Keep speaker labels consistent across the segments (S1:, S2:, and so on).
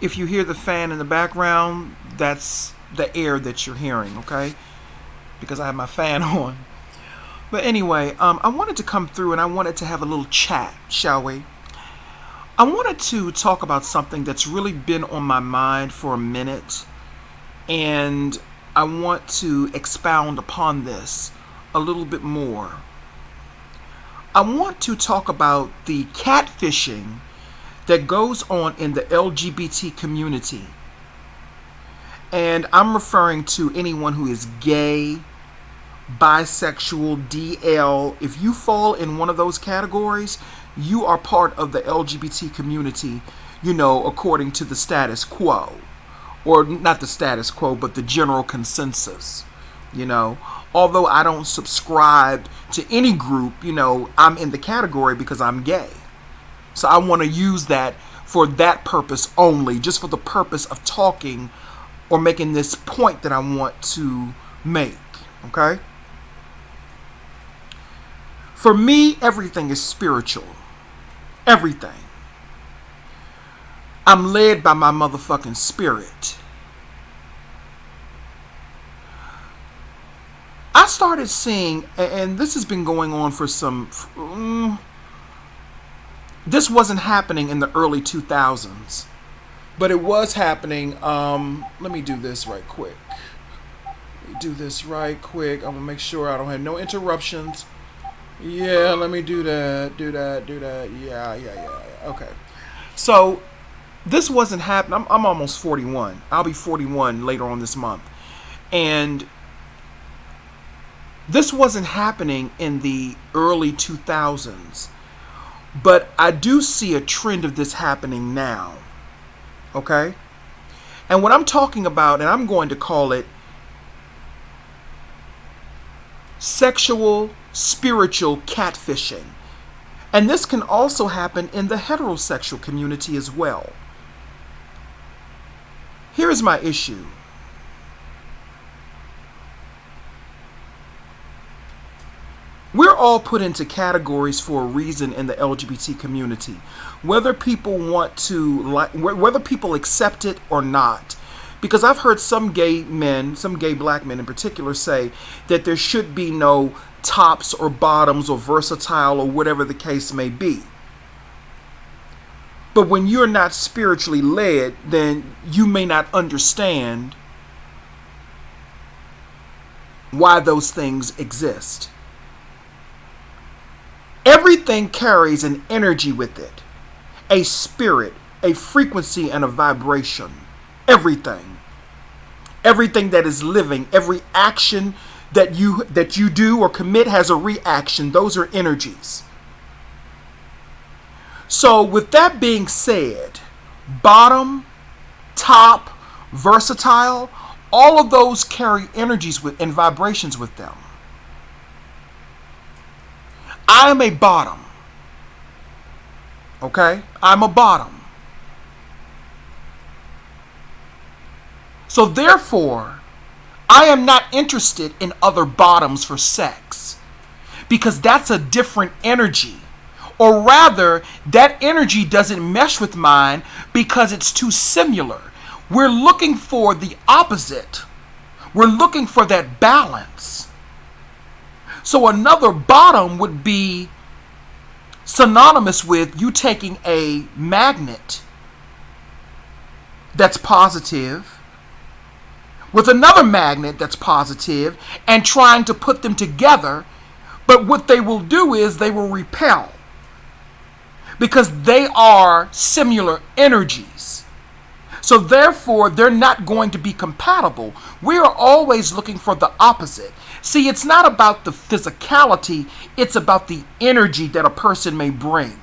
S1: If you hear the fan in the background, that's the air that you're hearing, okay? Because I have my fan on. But anyway, I wanted to come through and I wanted to have a little chat, shall we? I wanted to talk about something that's really been on my mind for a minute, and I want to expound upon this a little bit more. I want to talk about the catfishing that goes on in the LGBT community. And I'm referring to anyone who is gay, bisexual, DL. If you fall in one of those categories, you are part of the LGBT community, according to the status quo. Or not the status quo, but the general consensus. Although I don't subscribe to any group, I'm in the category because I'm gay. So I want to use that for that purpose only, just for the purpose of talking or making this point that I want to make. Okay? For me, everything is spiritual. Everything. I'm led by my motherfucking spirit. I started seeing, and this has been going on for this wasn't happening in the early 2000s, but it was happening. Let me do this right quick. I'm going to make sure I don't have no interruptions. Yeah, let me do that. Yeah. Okay. So, this wasn't happening. I'm almost 41. I'll be 41 later on this month. And this wasn't happening in the early 2000s. But I do see a trend of this happening now. Okay? And what I'm talking about, and I'm going to call it sexual, spiritual catfishing. And this can also happen in the heterosexual community as well. Here is my issue. We're all put into categories for a reason in the LGBT community, whether people whether people accept it or not. Because I've heard some gay black men in particular, say that there should be no tops or bottoms or versatile or whatever the case may be. But when you're not spiritually led, then you may not understand why those things exist. Everything carries an energy with it, a spirit, a frequency, and a vibration. Everything that is living, every action that you do or commit has a reaction. Those are energies. So with that being said, bottom, top, versatile, all of those carry energies and vibrations with them. I am a bottom. Okay? I'm a bottom. So therefore, I am not interested in other bottoms for sex. Because that's a different energy. Or rather, that energy doesn't mesh with mine because it's too similar. We're looking for the opposite. We're looking for that balance. So another bottom would be synonymous with you taking a magnet that's positive with another magnet that's positive and trying to put them together. But what they will do is they will repel because they are similar energies. So therefore, they're not going to be compatible. We are always looking for the opposite. See, it's not about the physicality, it's about the energy that a person may bring.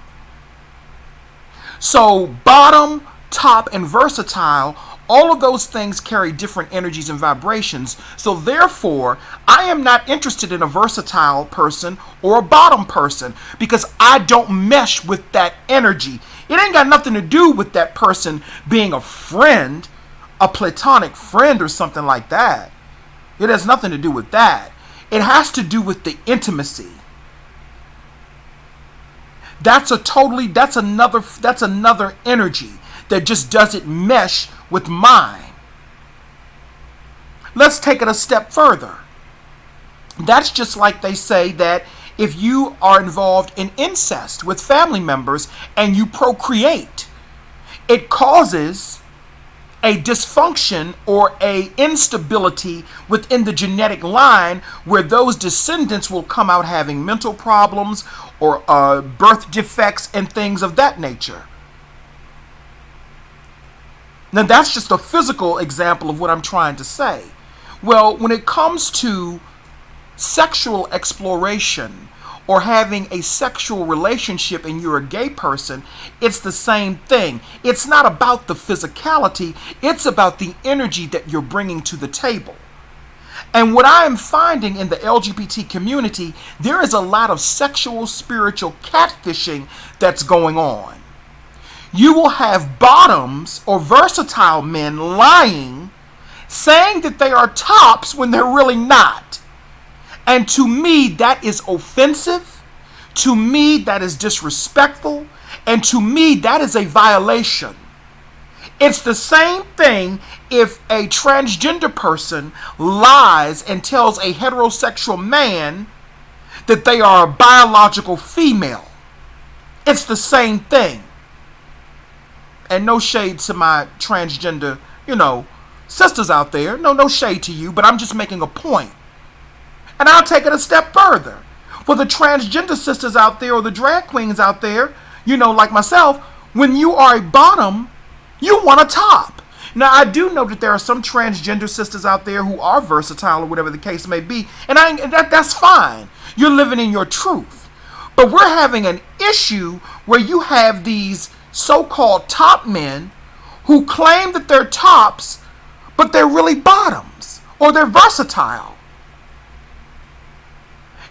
S1: So bottom, top, and versatile, all of those things carry different energies and vibrations. So therefore, I am not interested in a versatile person or a bottom person because I don't mesh with that energy. It ain't got nothing to do with that person being a friend, a platonic friend or something like that. It has nothing to do with that. It has to do with the intimacy. That's another energy. that just doesn't mesh with mine. Let's take it a step further. That's just like they say that if you are involved in incest with family members and you procreate, it causes a dysfunction or a instability within the genetic line where those descendants will come out having mental problems or birth defects and things of that nature. Now that's just a physical example of what I'm trying to say. Well, when it comes to sexual exploration or having a sexual relationship and you're a gay person, it's the same thing. It's not about the physicality, it's about the energy that you're bringing to the table. And what I am finding in the LGBT community, there is a lot of sexual, spiritual catfishing that's going on. You will have bottoms or versatile men lying, saying that they are tops when they're really not. And to me, that is offensive. To me, that is disrespectful. And to me, that is a violation. It's the same thing if a transgender person lies and tells a heterosexual man that they are a biological female. It's the same thing. And no shade to my transgender, sisters out there. No shade to you, but I'm just making a point. And I'll take it a step further. For the transgender sisters out there or the drag queens out there, like myself, when you are a bottom, you want a top. Now, I do know that there are some transgender sisters out there who are versatile or whatever the case may be, and that's fine. You're living in your truth. But we're having an issue where you have these so-called top men who claim that they're tops, but they're really bottoms, or they're versatile.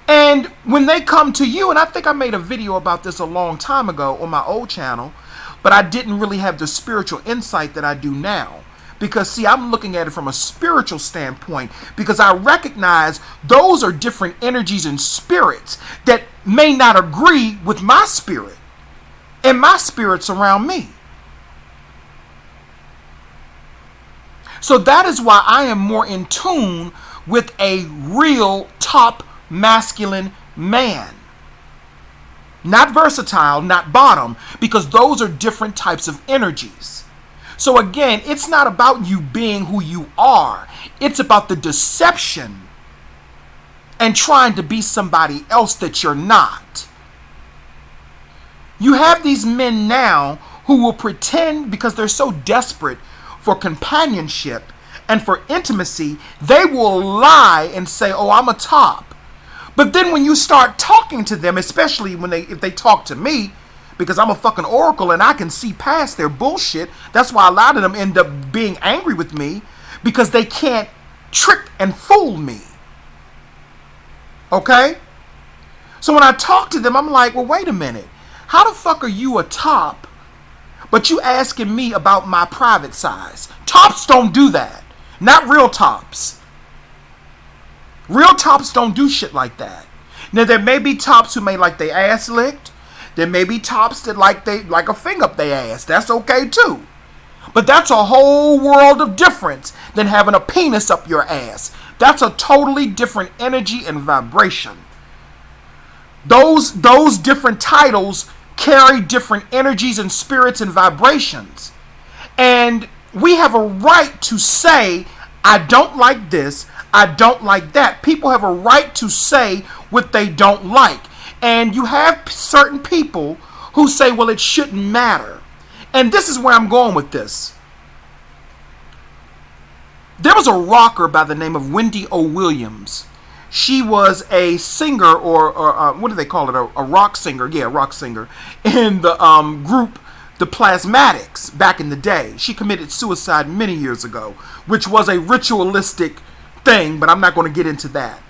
S1: And when they come to you, and I think I made a video about this a long time ago on my old channel, but I didn't really have the spiritual insight that I do now. Because, see, I'm looking at it from a spiritual standpoint, because I recognize those are different energies and spirits that may not agree with my spirit and my spirits around me. So that is why I am more in tune with a real top masculine man. Not versatile, not bottom, because those are different types of energies. So again, it's not about you being who you are. It's about the deception and trying to be somebody else that you're not. You have these men now who will pretend, because they're so desperate for companionship and for intimacy, they will lie and say, oh, I'm a top. But then when you start talking to them, especially if they talk to me, because I'm a fucking oracle and I can see past their bullshit. That's why a lot of them end up being angry with me, because they can't trick and fool me. Okay? So when I talk to them, I'm like, well, wait a minute. How the fuck are you a top, but you asking me about my private size? Tops don't do that. Not real tops. Real tops don't do shit like that. Now, there may be tops who may like their ass licked. There may be tops that like a finger up their ass. That's okay too. But that's a whole world of difference than having a penis up your ass. That's a totally different energy and vibration. Those different titles carry different energies and spirits and vibrations. And we have a right to say, I don't like this, I don't like that. People have a right to say what they don't like. And you have certain people who say, well, it shouldn't matter. And this is where I'm going with this. There was a rocker by the name of Wendy Williams. She was a singer, or what do they call it? A rock singer. Yeah, rock singer. In the group The Plasmatics back in the day. She committed suicide many years ago, which was a ritualistic thing, but I'm not going to get into that.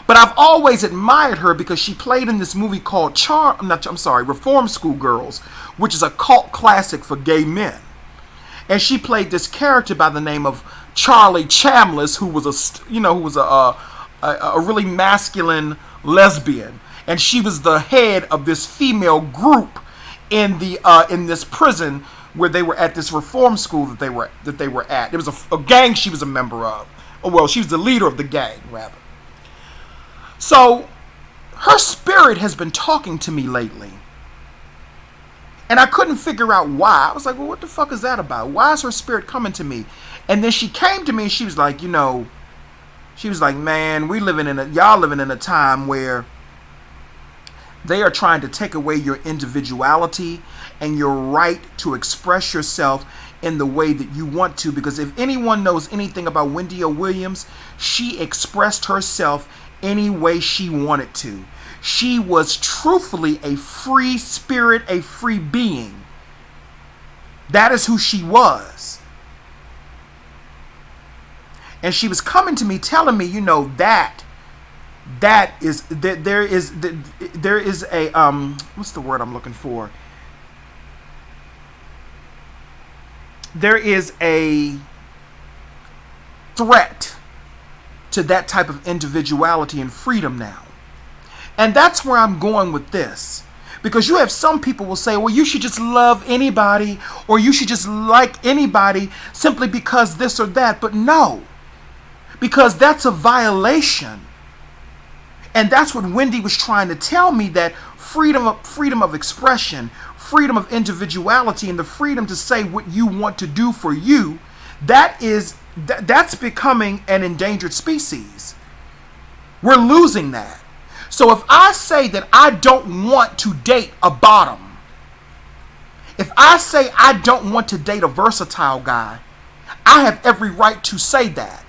S1: But I've always admired her because she played in this movie called Reform School Girls, which is a cult classic for gay men. And she played this character by the name of Charlie Chambliss, who was a really masculine lesbian, and she was the head of this female group in this prison where they were at this reform school that they were at. It was a gang she was a member of. Oh, well, she was the leader of the gang, rather. So her spirit has been talking to me lately. And I couldn't figure out why. I was like, well, what the fuck is that about? Why is her spirit coming to me? And then she came to me and she was like, man, y'all living in a time where they are trying to take away your individuality and your right to express yourself in the way that you want to. Because if anyone knows anything about Wendy Williams, she expressed herself any way she wanted to. She was truthfully a free spirit, a free being. That is who she was. And she was coming to me telling me, there is a what's the word I'm looking for? There is a threat to that type of individuality and freedom now. And that's where I'm going with this. Because you have some people will say, well, you should just love anybody, or you should just like anybody simply because this or that. But no, because that's a violation. And that's what Wendy was trying to tell me, that freedom of expression, freedom of individuality, and the freedom to say what you want to do for you, that's becoming an endangered species. We're losing that. So if I say that I don't want to date a bottom, if I say I don't want to date a versatile guy, I have every right to say that.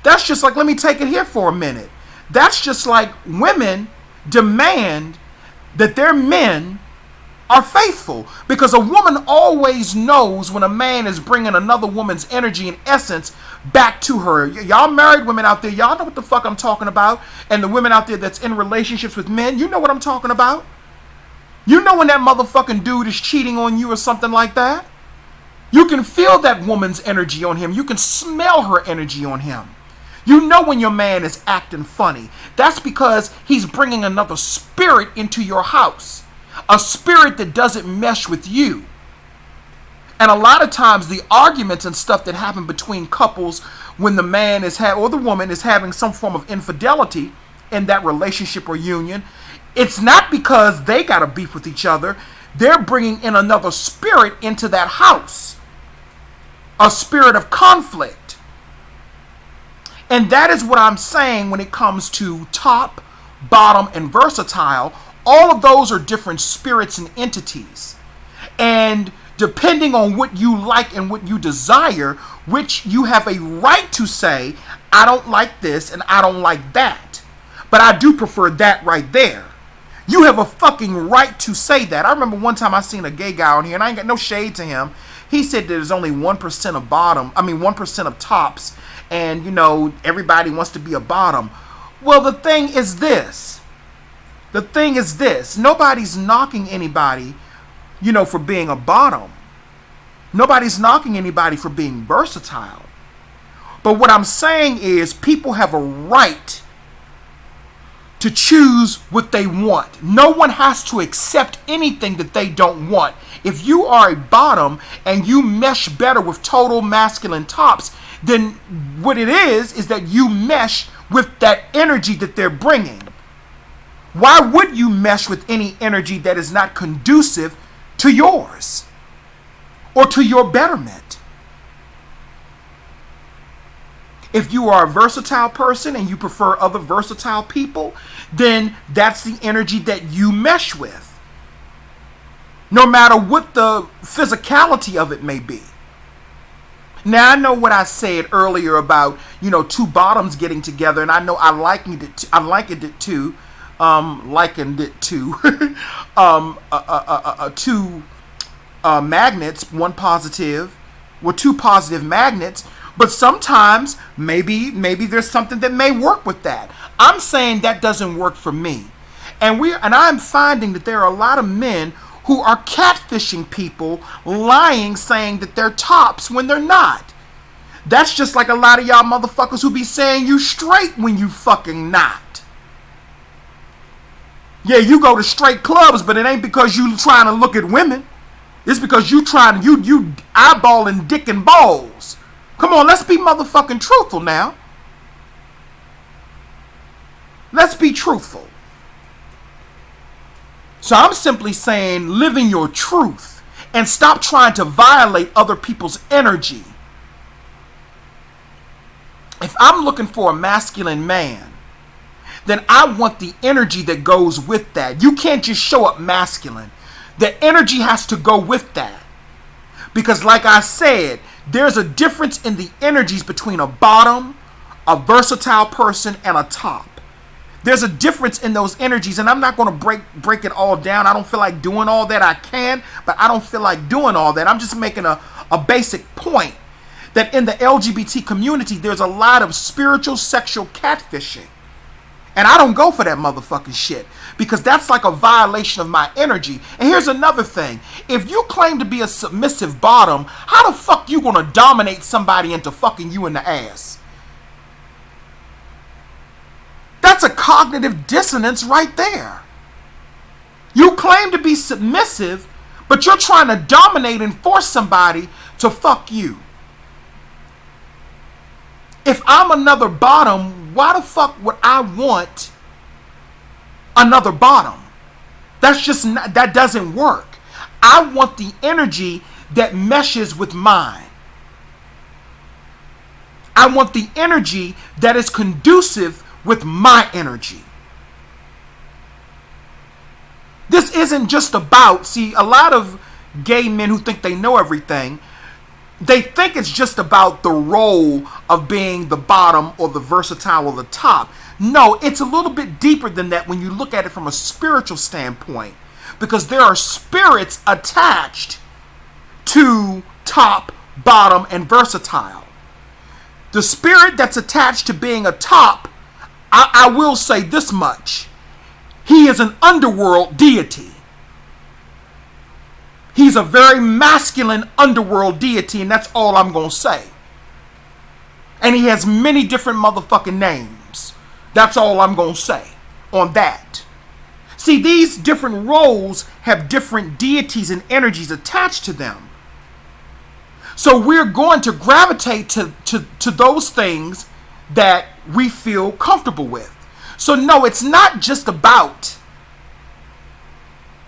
S1: That's just like, let me take it here for a minute. That's just like women demand that their men are faithful, because a woman always knows when a man is bringing another woman's energy and essence back to her. Y'all married women out there, y'all know what the fuck I'm talking about. And the women out there that's in relationships with men, you know what I'm talking about. You know when that motherfucking dude is cheating on you or something like that. You can feel that woman's energy on him. You can smell her energy on him. You know when your man is acting funny. That's because he's bringing another spirit into your house. A spirit that doesn't mesh with you. And a lot of times the arguments and stuff that happen between couples when the man is or the woman is having some form of infidelity in that relationship or union, it's not because they got a beef with each other. They're bringing in another spirit into that house. A spirit of conflict. And that is what I'm saying when it comes to top, bottom, and versatile. All of those are different spirits and entities. And depending on what you like and what you desire, which you have a right to say, I don't like this and I don't like that. But I do prefer that right there. You have a fucking right to say that. I remember one time I seen a gay guy on here, and I ain't got no shade to him. He said there's only 1% of 1% of tops, and everybody wants to be a bottom. Well, the thing is this. Nobody's knocking anybody, for being a bottom. Nobody's knocking anybody for being versatile. But what I'm saying is people have a right to choose what they want. No one has to accept anything that they don't want. If you are a bottom and you mesh better with total masculine tops, then what it is that you mesh with that energy that they're bringing. Why would you mesh with any energy that is not conducive to yours or to your betterment? If you are a versatile person and you prefer other versatile people, then that's the energy that you mesh with. No matter what the physicality of it may be. Now, I know what I said earlier about, two bottoms getting together, and I know I likened it to two magnets, one positive, well, two positive magnets. But sometimes maybe there's something that may work with that. I'm saying that doesn't work for me. And I'm finding that there are a lot of men who are catfishing people, lying, saying that they're tops when they're not. That's just like a lot of y'all motherfuckers who be saying you straight when you fucking not. Yeah, you go to straight clubs, but it ain't because you trying to look at women. It's because you eyeballing dick and balls. Come on, let's be motherfucking truthful now. Let's be truthful. So I'm simply saying, live in your truth and stop trying to violate other people's energy. If I'm looking for a masculine man, then I want the energy that goes with that. You can't just show up masculine. The energy has to go with that. Because like I said, there's a difference in the energies between a bottom, a versatile person, and a top. There's a difference in those energies, and I'm not going to break it all down. I don't feel like doing all that. I can, but I don't feel like doing all that. I'm just making a basic point that in the LGBT community, there's a lot of spiritual sexual catfishing. And I don't go for that motherfucking shit, because that's like a violation of my energy. And here's another thing. If you claim to be a submissive bottom, how the fuck you gonna dominate somebody into fucking you in the ass? That's a cognitive dissonance right there. You claim to be submissive, but you're trying to dominate and force somebody to fuck you. If I'm another bottom, why the fuck would I want another bottom? That's just not, that doesn't work. I want the energy that meshes with mine. I want the energy that is conducive with my energy. This isn't just about, see, a lot of gay men who think they know everything, they think it's just about the role of being the bottom or the versatile or the top. No, it's a little bit deeper than that when you look at it from a spiritual standpoint, because there are spirits attached to top, bottom, and versatile. The spirit that's attached to being a top, I will say this much. He is an underworld deity. He's a very masculine underworld deity, and that's all I'm going to say. And he has many different motherfucking names. That's all I'm going to say on that. See, these different roles have different deities and energies attached to them. So we're going to gravitate to those things that we feel comfortable with. So no, it's not just about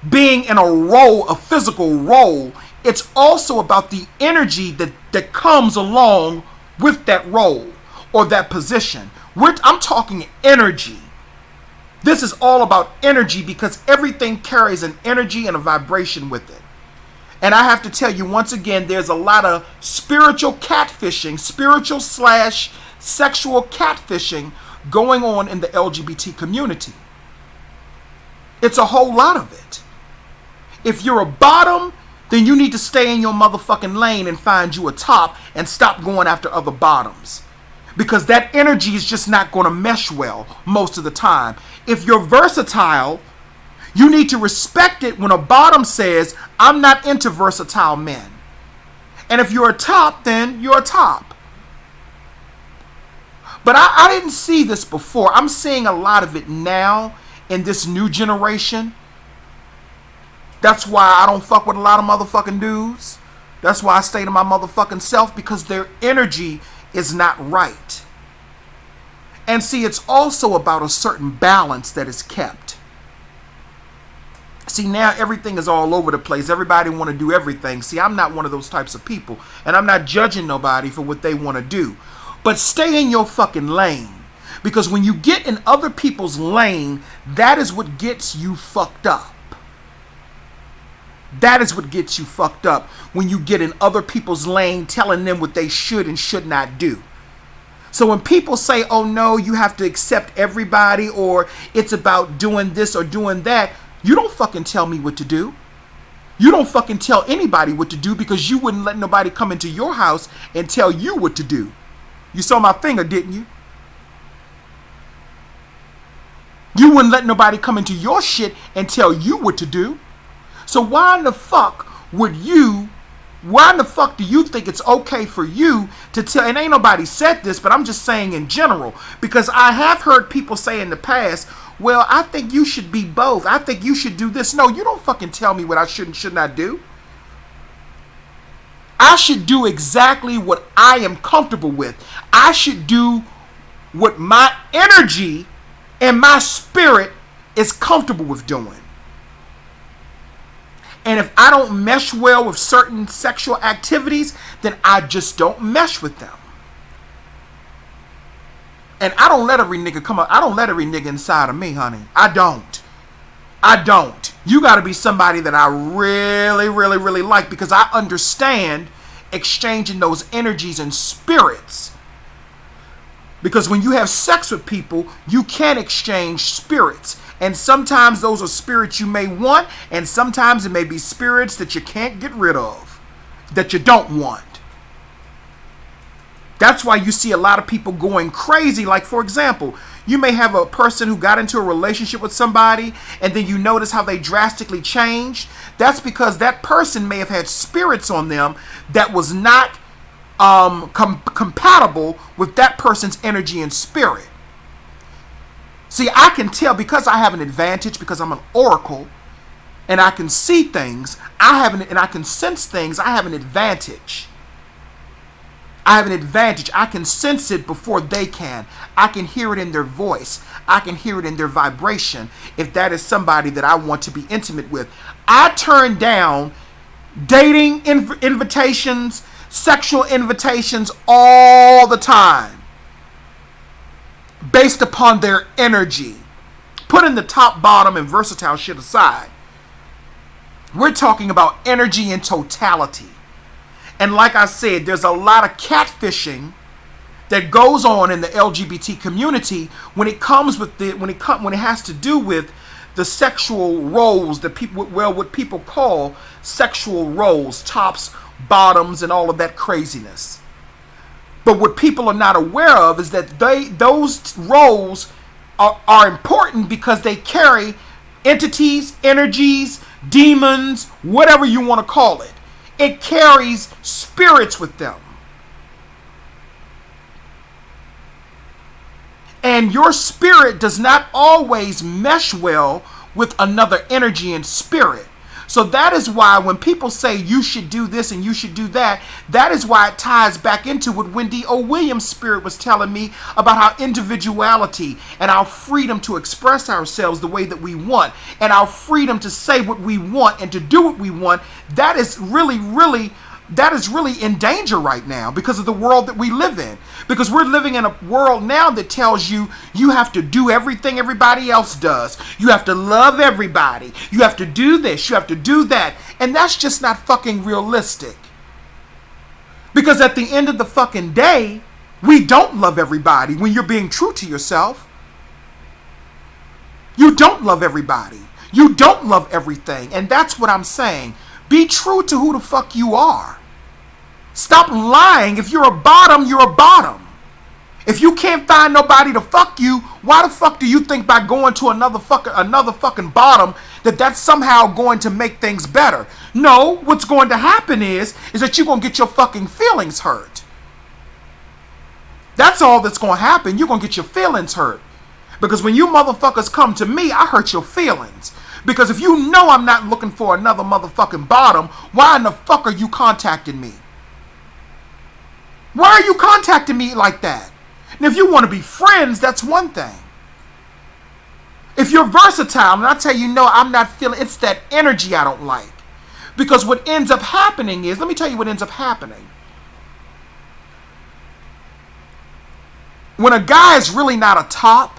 S1: being in a role, a physical role. It's also about the energy that comes along with that role or that position. I'm talking energy. This is all about energy, because everything carries an energy and a vibration with it. And I have to tell you once again, there's a lot of spiritual catfishing, spiritual / sexual catfishing going on in the LGBT community. It's a whole lot of it. If you're a bottom, then you need to stay in your motherfucking lane and find you a top and stop going after other bottoms. Because that energy is just not going to mesh well most of the time. If you're versatile, you need to respect it when a bottom says, I'm not into versatile men. And if you're a top, then you're a top. But I didn't see this before. I'm seeing a lot of it now in this new generation. That's why I don't fuck with a lot of motherfucking dudes. That's why I stay to my motherfucking self, because their energy is not right. And see, it's also about a certain balance that is kept. See, now everything is all over the place. Everybody want to do everything. See, I'm not one of those types of people. And I'm not judging nobody for what they want to do. But stay in your fucking lane. Because when you get in other people's lane, that is what gets you fucked up. That is what gets you fucked up. When you get in other people's lane telling them what they should and should not do. So when people say, oh no, you have to accept everybody, or it's about doing this or doing that, you don't fucking tell me what to do. You don't fucking tell anybody what to do, because you wouldn't let nobody come into your house and tell you what to do. You saw my finger, didn't you? You wouldn't let nobody come into your shit and tell you what to do. So why in the fuck do you think it's okay for you to tell, and ain't nobody said this, but I'm just saying in general, because I have heard people say in the past, well, I think you should be both. I think you should do this. No, you don't fucking tell me what I should and should not do. I should do exactly what I am comfortable with. I should do what my energy and my spirit is comfortable with doing. And if I don't mesh well with certain sexual activities, then I just don't mesh with them. And I don't let every nigga come up. I don't let every nigga inside of me, honey. I don't. You got to be somebody that I really, really, really like, because I understand exchanging those energies and spirits. Because when you have sex with people, you can exchange spirits. And sometimes those are spirits you may want, and sometimes it may be spirits that you can't get rid of, that you don't want. That's why you see a lot of people going crazy. Like, for example, you may have a person who got into a relationship with somebody, and then you notice how they drastically changed. That's because that person may have had spirits on them that was not compatible with that person's energy and spirit. See, I can tell because I have an advantage, because I'm an oracle, and I can see things. And I can sense things. I have an advantage. I can sense it before they can. I can hear it in their voice. I can hear it in their vibration if that is somebody that I want to be intimate with. I turn down dating invitations, sexual invitations all the time based upon their energy. Putting the top, bottom, and versatile shit aside, we're talking about energy in totality. And like I said, there's a lot of catfishing that goes on in the LGBT community when it comes with when it has to do with the sexual roles that people, well, what people call sexual roles, tops, bottoms, and all of that craziness. But what people are not aware of is that those roles are important because they carry entities, energies, demons, whatever you want to call it. It carries spirits with them. And your spirit does not always mesh well with another energy and spirit. So that is why when people say you should do this and you should do that, that is why it ties back into what Wendy Williams' spirit was telling me about how individuality and our freedom to express ourselves the way that we want, and our freedom to say what we want and to do what we want, that is really in danger right now because of the world that we live in. Because we're living in a world now that tells you you have to do everything everybody else does. You have to love everybody. You have to do this. You have to do that. And that's just not fucking realistic. Because at the end of the fucking day, we don't love everybody when you're being true to yourself. You don't love everybody. You don't love everything. And that's what I'm saying. Be true to who the fuck you are. Stop lying. If you're a bottom, you're a bottom. If you can't find nobody to fuck you, why the fuck do you think by going to another fucking bottom that's somehow going to make things better? No, what's going to happen is that you're going to get your fucking feelings hurt. That's all that's going to happen. You're going to get your feelings hurt. Because when you motherfuckers come to me, I hurt your feelings. Because if you know I'm not looking for another motherfucking bottom, why in the fuck are you contacting me? Why are you contacting me like that? And if you want to be friends, that's one thing. If you're versatile, and I tell you, no, I'm not feeling, it's that energy I don't like. Because what ends up happening is, let me tell you what ends up happening. When a guy is really not a top,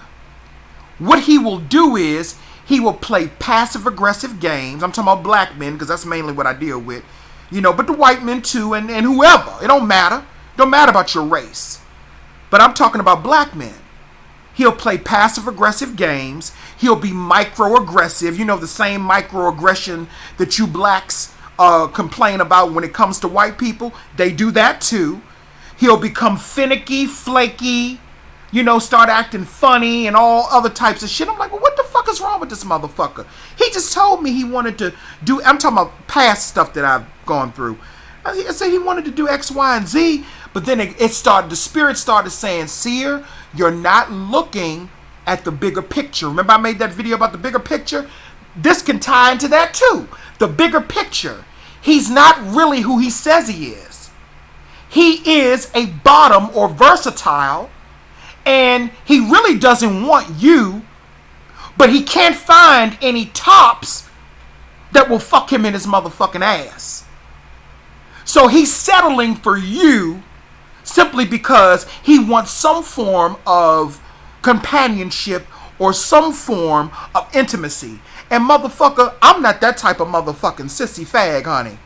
S1: what he will do is, he will play passive-aggressive games. I'm talking about black men, because that's mainly what I deal with. You know, but the white men too, and whoever. It don't matter. It don't matter about your race. But I'm talking about black men. He'll play passive-aggressive games. He'll be microaggressive. You know, the same microaggression that you blacks complain about when it comes to white people. They do that too. He'll become finicky, flaky, you know, start acting funny and all other types of shit. I'm like, well, what the fuck is wrong with this motherfucker? He just told me he wanted to do, I'm talking about past stuff that I've gone through. I said he wanted to do X, Y, and Z, but then the spirit started saying, Seer, you're not looking at the bigger picture. Remember I made that video about the bigger picture? This can tie into that too. The bigger picture. He's not really who he says he is. he is a bottom or versatile, and he really doesn't want you, but he can't find any tops that will fuck him in his motherfucking ass. So he's settling for you simply because he wants some form of companionship or some form of intimacy. And motherfucker, I'm not that type of motherfucking sissy fag, honey.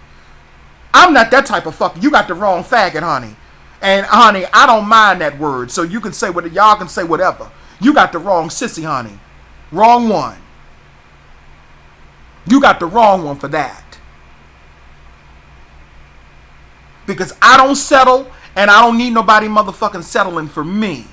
S1: I'm not that type of fucker. You got the wrong faggot, honey. And honey, I don't mind that word. So you can say what y'all can say whatever. You got the wrong sissy, honey. Wrong one. You got the wrong one for that. Because I don't settle, and I don't need nobody motherfucking settling for me.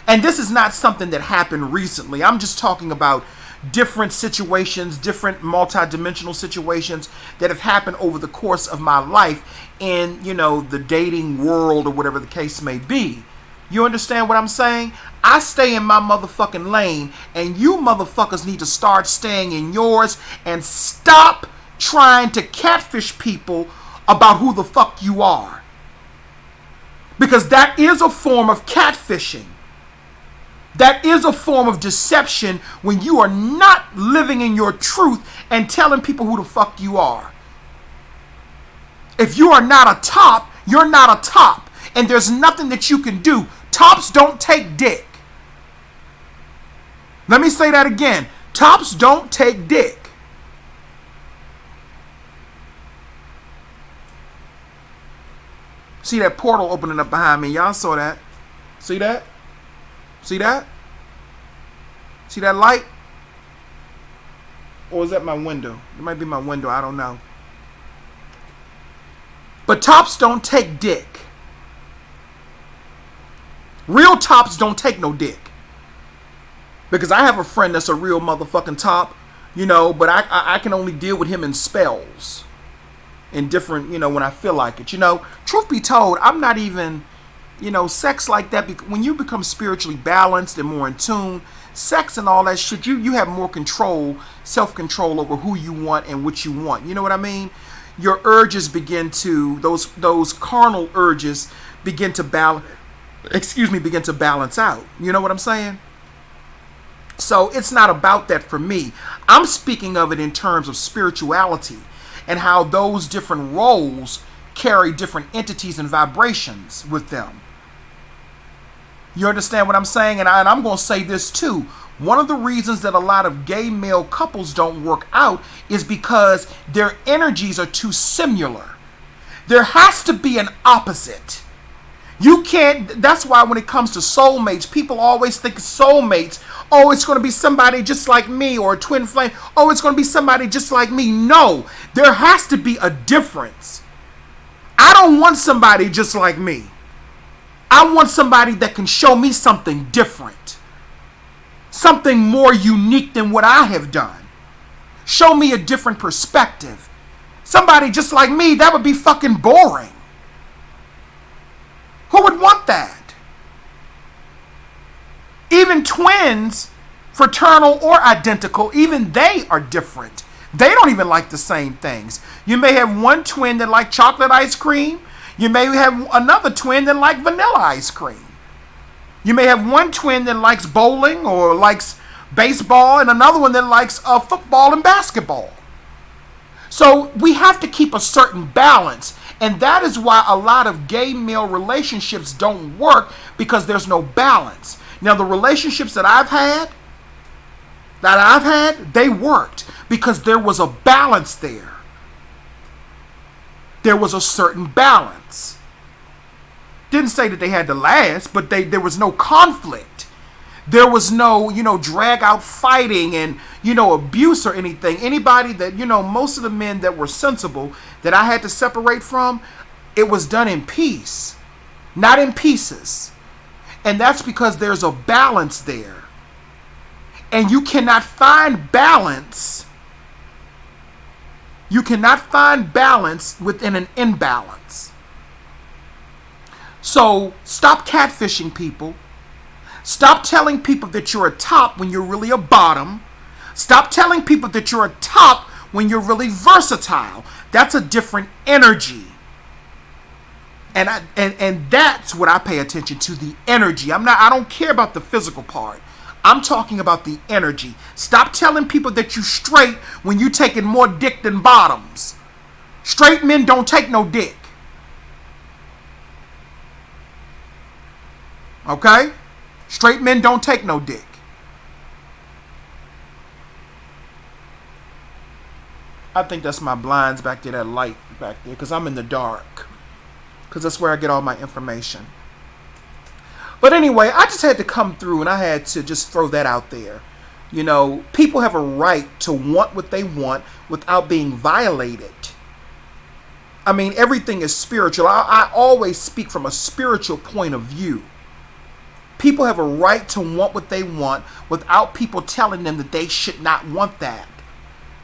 S1: And this is not something that happened recently. I'm just talking about different situations, different multi-dimensional situations that have happened over the course of my life in, the dating world or whatever the case may be. You understand what I'm saying? I stay in my motherfucking lane, and you motherfuckers need to start staying in yours and stop trying to catfish people about who the fuck you are. Because that is a form of catfishing. That is a form of deception when you are not living in your truth and telling people who the fuck you are. If you are not a top, you're not a top. And there's nothing that you can do. Tops don't take dick. Let me say that again. Tops don't take dick. See that portal opening up behind me? Y'all saw that? See that? See that? See that light? Or is that my window? It might be my window. I don't know. But tops don't take dick. Real tops don't take no dick. Because I have a friend that's a real motherfucking top, but I can only deal with him in spells. In different, when I feel like it. Truth be told, I'm not even, sex like that. When you become spiritually balanced and more in tune, sex and all that shit, you have more control, self-control over who you want and what you want. You know what I mean? Your urges begin to, those carnal urges begin to balance out. You know what I'm saying? So it's not about that for me. I'm speaking of it in terms of spirituality and how those different roles carry different entities and vibrations with them. You understand what I'm saying? And I'm going to say this too. One of the reasons that a lot of gay male couples don't work out is because their energies are too similar. There has to be an opposite. You can't, that's why when it comes to soulmates, people always think soulmates, oh, it's going to be somebody just like me, or a twin flame, oh, it's going to be somebody just like me. No, there has to be a difference. I don't want somebody just like me. I want somebody that can show me something different. Something more unique than what I have done. Show me a different perspective. Somebody just like me, that would be fucking boring. Who would want that? Even twins, fraternal or identical, even they are different. They don't even like the same things. You may have one twin that like chocolate ice cream. You may have another twin that like vanilla ice cream. You may have one twin that likes bowling or likes baseball and another one that likes football and basketball. So we have to keep a certain balance. And that is why a lot of gay male relationships don't work, because there's no balance. Now, the relationships that I've had, they worked because there was a balance there. There was a certain balance. Didn't say that they had to last, but there was no conflict. There was no, drag out fighting and, abuse or anything. Anybody that, most of the men that were sensible that I had to separate from, it was done in peace, not in pieces. And that's because there's a balance there. And you cannot find balance. You cannot find balance within an imbalance. So stop catfishing people. Stop telling people that you're a top when you're really a bottom. Stop telling people that you're a top when you're really versatile. That's a different energy. And that's what I pay attention to, the energy. I don't care about the physical part. I'm talking about the energy. Stop telling people that you straight when you taking more dick than bottoms. Straight men don't take no dick. Okay? Straight men don't take no dick. I think that's my blinds back there, that light back there, because I'm in the dark. Because that's where I get all my information. But anyway, I just had to come through and I had to just throw that out there. You know, people have a right to want what they want without being violated. I mean, everything is spiritual. I always speak from a spiritual point of view. People have a right to want what they want without people telling them that they should not want that.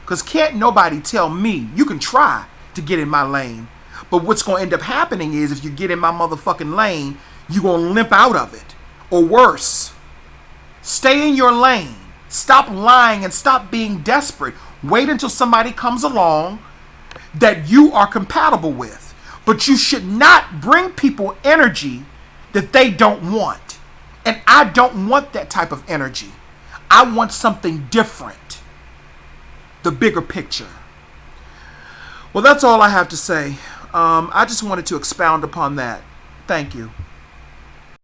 S1: Because can't nobody tell me, you can try to get in my lane. But what's going to end up happening is if you get in my motherfucking lane, you're going to limp out of it. Or worse. Stay in your lane. Stop lying and stop being desperate. Wait until somebody comes along that you are compatible with. But you should not bring people energy that they don't want. And I don't want that type of energy. I want something different. The bigger picture. Well, that's all I have to say. I just wanted to expound upon that. Thank you.